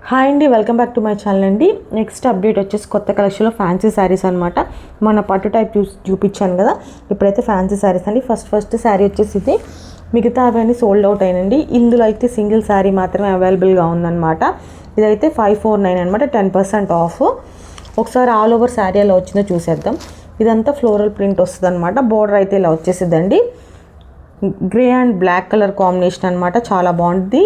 Hi అండి, welcome back to my channel అండి. Next update వచ్చేసి కొత్త కలెక్షన్లో ఫ్యాన్సీ శారీస్ అనమాట. మన పట్టు టైప్ చూపించాను కదా, ఇప్పుడైతే ఫ్యాన్సీ శారీస్ అండి. ఫస్ట్ శారీ వచ్చేసి ఇది. మిగతా అవన్నీ సోల్డ్ అవుట్ అయినండి. ఇందులో అయితే సింగిల్ శారీ మాత్రమే అవైలబుల్గా ఉందన్నమాట. ఇదైతే 549 అనమాట, 10% ఆఫ్. ఒకసారి ఆల్ ఓవర్ శారీ ఎలా వచ్చిందో చూసేద్దాం. ఇదంతా ఫ్లోరల్ ప్రింట్ వస్తుంది అనమాట. బోర్డర్ అయితే ఇలా వచ్చేసిద్దండి. Grey and black colour combination అనమాట. చాలా బాగుంటుంది,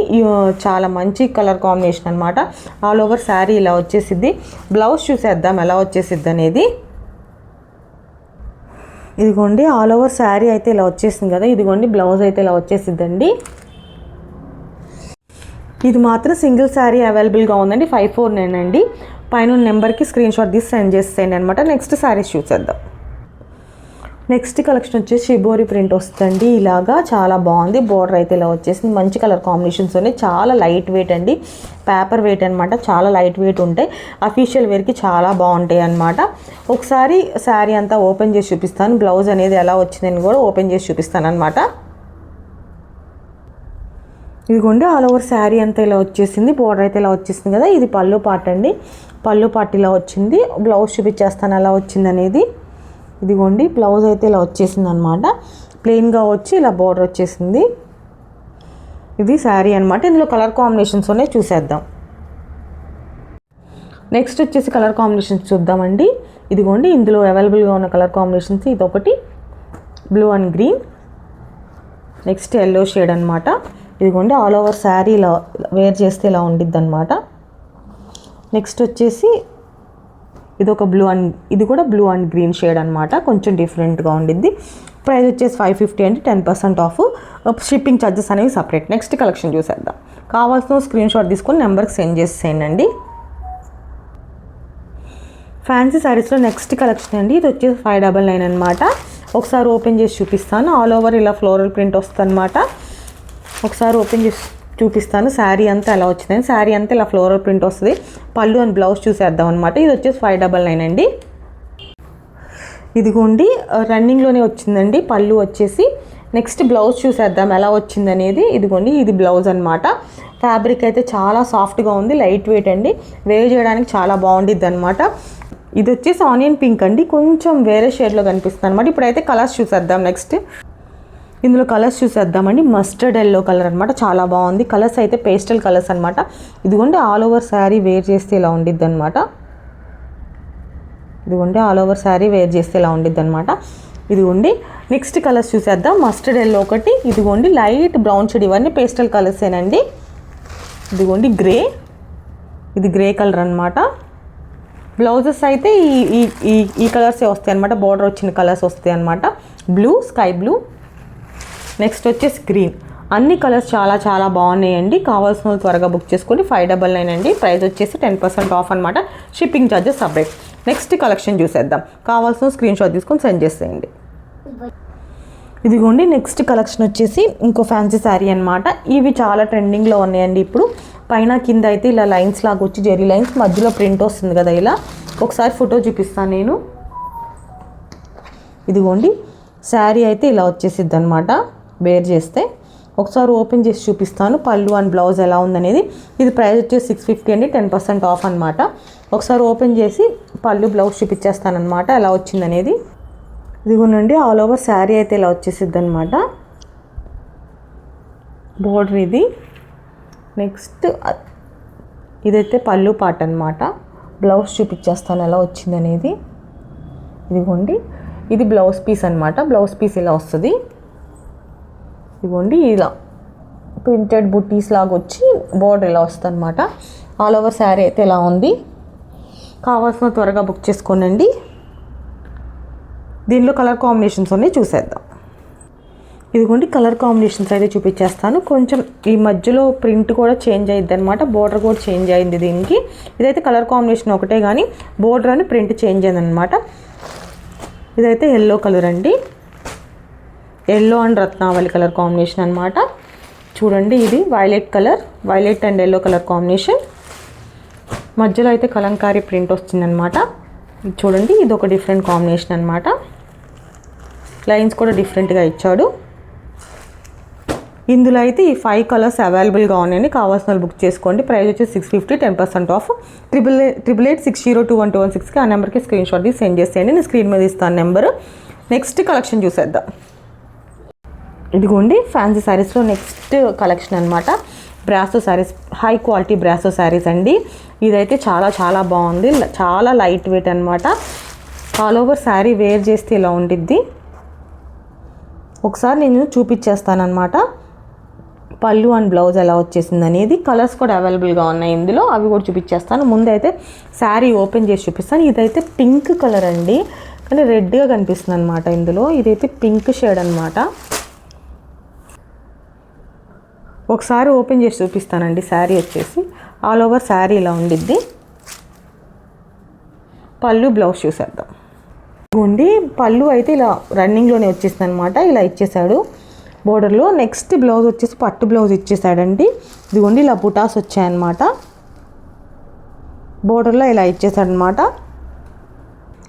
చాలా మంచి కలర్ కాంబినేషన్ అనమాట. ఆల్ ఓవర్ శారీ ఇలా వచ్చేసిద్ది. బ్లౌజ్ చూసేద్దాం ఎలా వచ్చేసిద్ది అనేది. ఇదిగోండి ఆల్ ఓవర్ శారీ అయితే ఇలా వచ్చేసింది కదా. ఇదిగోండి బ్లౌజ్ అయితే ఇలా వచ్చేసిద్దండి. ఇది మాత్రం సింగిల్ శారీ అవైలబుల్గా ఉందండి. 549 అండి. పైన నెంబర్కి స్క్రీన్ షాట్ తీసి సెండ్ చేసేయండి అనమాట. నెక్స్ట్ శారీస్ చూసేద్దాం. నెక్స్ట్ కలెక్షన్ వచ్చేసి షిబోరి ప్రింట్ వస్తుందండి. ఇలాగా చాలా బాగుంది. బోర్డర్ అయితే ఇలా వచ్చేసింది. మంచి కలర్ కాంబినేషన్స్ ఉన్నాయి. చాలా లైట్ వెయిట్ అండి, పేపర్ వెయిట్ అనమాట. చాలా లైట్ వెయిట్ ఉంటాయి. అఫీషియల్ వేర్కి చాలా బాగుంటాయి అనమాట. ఒకసారి శారీ అంతా ఓపెన్ చేసి చూపిస్తాను. బ్లౌజ్ అనేది ఎలా వచ్చిందని కూడా ఓపెన్ చేసి చూపిస్తాను అనమాట. ఇదిగోండి ఆల్ ఓవర్ శారీ అంతా ఇలా వచ్చేసింది. బోర్డర్ అయితే ఇలా వచ్చేసింది కదా. ఇది పళ్ళు పార్ట్ అండి. పళ్ళు పార్ట్ ఇలా వచ్చింది. బ్లౌజ్ చూపించేస్తాను ఎలా వచ్చింది అనేది. ఇదిగోండి బ్లౌజ్ అయితే ఇలా వచ్చేసింది అనమాట. ప్లెయిన్గా వచ్చి ఇలా బోర్డర్ వచ్చేసింది. ఇది శారీ అనమాట. ఇందులో కలర్ కాంబినేషన్స్ ఉన్నాయి, చూసేద్దాం. నెక్స్ట్ వచ్చేసి కలర్ కాంబినేషన్స్ చూద్దామండి. ఇదిగోండి ఇందులో అవైలబుల్గా ఉన్న కలర్ కాంబినేషన్స్ ఇదొకటి, blue and green. Next yellow shade అనమాట. ఇదిగోండి ఆల్ ఓవర్ శారీ ఇలా వేర్ చేస్తే ఇలా ఉండిద్ది అనమాట. నెక్స్ట్ వచ్చేసి ఇదొక బ్లూ అండ్, ఇది కూడా బ్లూ అండ్ గ్రీన్ షేడ్ అనమాట. కొంచెం డిఫరెంట్గా ఉండిద్ది. ప్రైస్ వచ్చేసి 550 అండి, 10% ఆఫ్. షిప్పింగ్ ఛార్జెస్ అనేవి సపరేట్. నెక్స్ట్ కలెక్షన్ చూసేద్దాం. కావాల్సిన స్క్రీన్ షాట్ తీసుకొని నెంబర్కి సెండ్ చేసేయండి. ఫ్యాన్సీ శారీస్లో నెక్స్ట్ కలెక్షన్ అండి. ఇది వచ్చేసి 599 అనమాట. ఒకసారి ఓపెన్ చేసి చూపిస్తాను. ఆల్ ఓవర్ ఇలా ఫ్లోరల్ ప్రింట్ వస్తుంది అనమాట. ఒకసారి ఓపెన్ చేసి చూపిస్తాను. శారీ అంతా ఎలా వచ్చిందని. శారీ అంతా ఇలా ఫ్లోరల్ ప్రింట్ వస్తుంది. పళ్ళు అండ్ బ్లౌజ్ చూసేద్దాం అనమాట. ఇది వచ్చేసి 599 అండి. ఇదిగోండి రన్నింగ్లోనే వచ్చిందండి పళ్ళు వచ్చేసి. నెక్స్ట్ బ్లౌజ్ చూసేద్దాం ఎలా వచ్చిందనేది. ఇదిగోండి ఇది బ్లౌజ్ అనమాట. ఫ్యాబ్రిక్ అయితే చాలా సాఫ్ట్గా ఉంది, లైట్ వెయిట్ అండి. వేర్ చేయడానికి చాలా బాగుండిద్ది అనమాట. ఇది వచ్చేసి ఆనియన్ పింక్ అండి, కొంచెం వేరే షేడ్లో కనిపిస్తుంది అనమాట. ఇప్పుడైతే కలర్స్ చూసేద్దాం. నెక్స్ట్ ఇందులో కలర్స్ చూసేద్దామండి. మస్టర్డ్ ఎల్లో కలర్ అనమాట. చాలా బాగుంది. కలర్స్ అయితే పేస్టల్ కలర్స్ అనమాట. ఇదిగోండి ఆల్ ఓవర్ శారీ వేర్ చేస్తే ఇలా ఉండిద్ది అనమాట. ఇదిగోండి ఆల్ ఓవర్ శారీ వేర్ చేస్తే ఇలా ఉండిద్ది అనమాట. ఇదిగోండి నెక్స్ట్ కలర్స్ చూసేద్దాం. మస్టర్డ్ ఎల్లో ఒకటి, ఇదిగోండి లైట్ బ్రౌన్ షేడ్, ఇవన్నీ పేస్టల్ కలర్సేనండి. ఇదిగోండి గ్రే, ఇది గ్రే కలర్ అనమాట. బ్లౌజెస్ అయితే ఈ కలర్సే వస్తాయి అనమాట. బోర్డర్ వచ్చిన కలర్స్ వస్తాయి అనమాట. Blue, sky blue. నెక్స్ట్ వచ్చేసి గ్రీన్. అన్ని కలర్స్ చాలా చాలా బాగున్నాయండి. కావాల్సిన వాళ్ళు త్వరగా బుక్ చేసుకోండి. 599 అండి. ప్రైస్ వచ్చేసి 10% ఆఫ్ అనమాట. Shipping charges separate. Next collection చూసేద్దాం. కావాల్సిన స్క్రీన్ షాట్ తీసుకొని సెండ్ చేసేయండి. ఇదిగోండి నెక్స్ట్ కలెక్షన్ వచ్చేసి ఇంకో ఫ్యాన్సీ శారీ అనమాట. ఇవి చాలా ట్రెండింగ్లో ఉన్నాయండి ఇప్పుడు. పైన కింద అయితే ఇలా లైన్స్ లాగా వచ్చి జెరీ లైన్స్, మధ్యలో ప్రింట్ వస్తుంది కదా ఇలా. ఒకసారి ఫోటో చూపిస్తాను నేను. ఇదిగోండి శారీ అయితే ఇలా వచ్చేసిద్ది అనమాట వేర్ చేస్తే. ఒకసారి ఓపెన్ చేసి చూపిస్తాను పళ్ళు అండ్ బ్లౌజ్ ఎలా ఉందనేది. ఇది ప్రైస్ వచ్చేసి 650 అండి, 10% ఆఫ్ అనమాట. ఒకసారి ఓపెన్ చేసి పళ్ళు బ్లౌజ్ చూపించేస్తాను అనమాట ఎలా వచ్చిందనేది. ఇదిగోనండి ఆల్ ఓవర్ శారీ అయితే ఇలా వచ్చేసిద్ది అనమాట. బోర్డర్ ఇది. నెక్స్ట్ ఇదైతే పళ్ళు పార్ట్ అనమాట. బ్లౌజ్ చూపించేస్తాను ఎలా వచ్చిందనేది. ఇదిగోండి ఇది బ్లౌజ్ పీస్ అనమాట. బ్లౌజ్ పీస్ ఇలా వస్తుంది. ఇదిగోండి ఇలా ప్రింటెడ్ బుట్టీస్ లాగా వచ్చి బోర్డర్ ఇలా వస్తుంది అనమాట. ఆల్ ఓవర్ శారీ అయితే ఇలా ఉంది. కావాల్సిన త్వరగా బుక్ చేసుకోనండి. దీనిలో కలర్ కాంబినేషన్స్ ఉన్నాయి, చూసేద్దాం. ఇదిగోండి కలర్ కాంబినేషన్స్ అయితే చూపించేస్తాను. కొంచెం ఈ మధ్యలో ప్రింట్ కూడా చేంజ్ అయ్యిద్ది అనమాట. బోర్డర్ కూడా చేంజ్ అయింది దీనికి. ఇదైతే కలర్ కాంబినేషన్ ఒకటే కానీ బోర్డర్ అని ప్రింట్ చేంజ్ అయింది అనమాట. ఇదైతే ఎల్లో కలర్ అండి. ఎల్లో అండ్ రత్నావళి కలర్ కాంబినేషన్ అనమాట. చూడండి ఇది violet colour, violet and yellow colour combination. మధ్యలో అయితే కలంకారీ ప్రింట్ వచ్చిందనమాట. చూడండి ఇది ఒక డిఫరెంట్ కాంబినేషన్ అనమాట. లైన్స్ కూడా డిఫరెంట్గా ఇచ్చాడు. ఇందులో అయితే ఈ 5 కలర్స్ అవైలబుల్గా ఉన్నాయండి. కావాల్సిన వాళ్ళు బుక్ చేసుకోండి. ప్రైస్ వచ్చేసి 650, 10% ఆఫ్. 8886021216కి ఆ నెంబర్కి స్క్రీన్ షాట్ తీసి సెండ్ చేసేయండి. నేను స్క్రీన్ మీద ఇస్తాను నెంబరు. నెక్స్ట్ కలెక్షన్ చూసేద్దాం. ఇదిగోండి ఫ్యాన్సీ శారీస్లో నెక్స్ట్ కలెక్షన్ అనమాట. Brasso saris, high quality brasso saris అండి. ఇదైతే చాలా చాలా బాగుంది. చాలా లైట్ వెయిట్ అనమాట. ఆల్ ఓవర్ శారీ వేర్ చేస్తే ఇలా ఉండిద్ది. ఒకసారి నేను చూపించేస్తానమాట పళ్ళు అండ్ బ్లౌజ్ ఎలా వచ్చేసింది అనేది. కలర్స్ కూడా అవైలబుల్గా ఉన్నాయి ఇందులో, అవి కూడా చూపించేస్తాను. ముందైతే శారీ ఓపెన్ చేసి చూపిస్తాను. ఇదైతే పింక్ కలర్ అండి, కానీ రెడ్గా కనిపిస్తుంది అనమాట ఇందులో. ఇదైతే పింక్ షేడ్ అనమాట. ఒకసారి ఓపెన్ చేసి చూపిస్తానండి. శారీ వచ్చేసి ఆల్ ఓవర్ శారీ ఇలా ఉండిద్ది. పళ్ళు బ్లౌజ్ చూసేద్దాం. ఇదిగోండి పళ్ళు అయితే ఇలా రన్నింగ్లోనే వచ్చేసింది అనమాట. ఇలా ఇచ్చేసాడు బోర్డర్లో. నెక్స్ట్ బ్లౌజ్ వచ్చేసి పట్టు బ్లౌజ్ ఇచ్చేసాడండి. ఇదిగోండి ఇలా బుటాస్ వచ్చాయన్నమాట. బోర్డర్లో ఇలా ఇచ్చేసాడనమాట.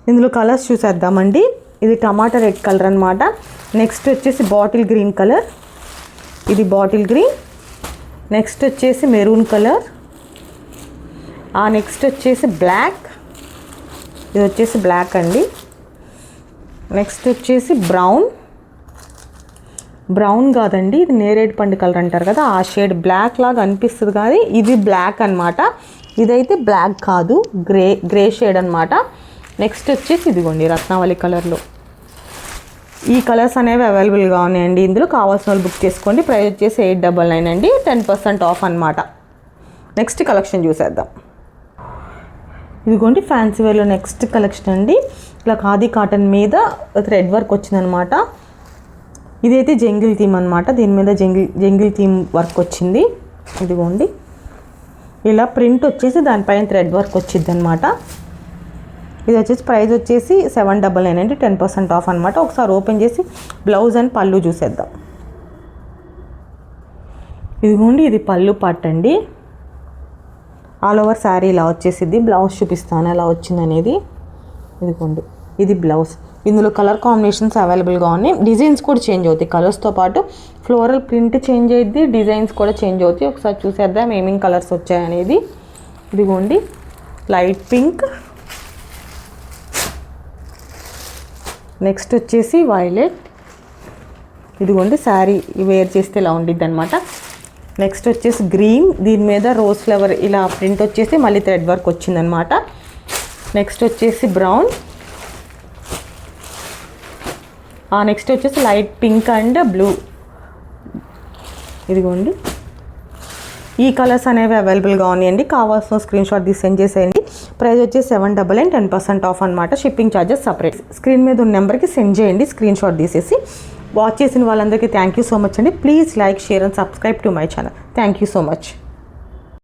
ఇందులో కలర్స్ చూసేద్దామండి. ఇది టమాటా రెడ్ కలర్ అనమాట. నెక్స్ట్ వచ్చేసి బాటిల్ గ్రీన్ కలర్, ఇది బాటిల్ గ్రీన్. నెక్స్ట్ వచ్చేసి మెరూన్ కలర్. నెక్స్ట్ వచ్చేసి బ్లాక్, ఇది వచ్చేసి బ్లాక్ అండి. నెక్స్ట్ వచ్చేసి బ్రౌన్, బ్రౌన్ కాదండి ఇది నేరేడు పండు కలర్ అంటారు కదా, ఆ షేడ్ బ్లాక్ లాగా అనిపిస్తుంది కానీ ఇది బ్లాక్ అనమాట. ఇదైతే బ్లాక్ కాదు, గ్రే షేడ్ అనమాట. నెక్స్ట్ వచ్చేసి ఇదిగోండి రత్నావళి కలర్లో. ఈ కలర్స్ అనేవి అవైలబుల్గా ఉన్నాయండి ఇందులో. కావాల్సిన వాళ్ళు బుక్ చేసుకోండి. ప్రైస్ వచ్చేసి 899 అండి, 10% ఆఫ్ అనమాట. నెక్స్ట్ కలెక్షన్ చూసేద్దాం. ఇదిగోండి ఫ్యాన్సీ వేర్లో నెక్స్ట్ కలెక్షన్ అండి. ఇలా ఖాదీ కాటన్ మీద థ్రెడ్ వర్క్ వచ్చిందనమాట. ఇదైతే జంగిల్ థీమ్ అనమాట. దీని మీద జంగిల్ థీమ్ వర్క్ వచ్చింది. ఇదిగోండి ఇలా ప్రింట్ వచ్చేసి దానిపైన థ్రెడ్ వర్క్ వచ్చింది అనమాట. ఇది వచ్చేసి ప్రైస్ వచ్చేసి 799 అండి, 10% ఆఫ్ అనమాట. ఒకసారి ఓపెన్ చేసి బ్లౌజ్ అండ్ పళ్ళు చూసేద్దాం. ఇదిగోండి ఇది పళ్ళు పార్ట్ అండి. ఆల్ ఓవర్ శారీ ఇలా వచ్చేసిద్ది. బ్లౌజ్ చూపిస్తాను ఎలా వచ్చింది అనేది. ఇదిగోండి ఇది బ్లౌజ్. ఇందులో కలర్ కాంబినేషన్స్ అవైలబుల్గా ఉన్నాయి. డిజైన్స్ కూడా చేంజ్ అవుతాయి కలర్స్తో పాటు. ఫ్లోరల్ ప్రింట్ చేంజ్ అయ్యిద్ది, డిజైన్స్ కూడా చేంజ్ అవుతాయి. ఒకసారి చూసేద్దాం ఏమేమి కలర్స్ వచ్చాయనేది. ఇదిగోండి లైట్ పింక్, నెక్స్ట్ వచ్చేసి వైలెట్. ఇదిగోండి శారీ వేర్ చేస్తే ఇలా ఉండిద్ది అనమాట. నెక్స్ట్ వచ్చేసి గ్రీన్, దీని మీద రోజ్ ఫ్లవర్ ఇలా ప్రింట్ వచ్చేసి మళ్ళీ థ్రెడ్ వర్క్ వచ్చిందనమాట. నెక్స్ట్ వచ్చేసి బ్రౌన్. నెక్స్ట్ వచ్చేసి లైట్ పింక్ అండ్ బ్లూ. ఇదిగోండి ఈ కలర్స్ అనేవి అవైలబుల్గా ఉన్నాయండి. కావాల్సిన స్క్రీన్ షాట్ తీసి సెండ్ చేసేయండి. ప్రైస్ వచ్చేసి 799, 10% ఆఫ్ అనమాట. Shipping charges separate. స్క్రీన్ మీద ఉన్న నెంబర్కి సెండ్ చేయండి స్క్రీన్ షాట్ తీసేసి. వాచ్ చేసిన వాళ్ళందరికీ థ్యాంక్ యూ సో మచ్ అండి. Please like, share and subscribe to my channel. Thank you so much.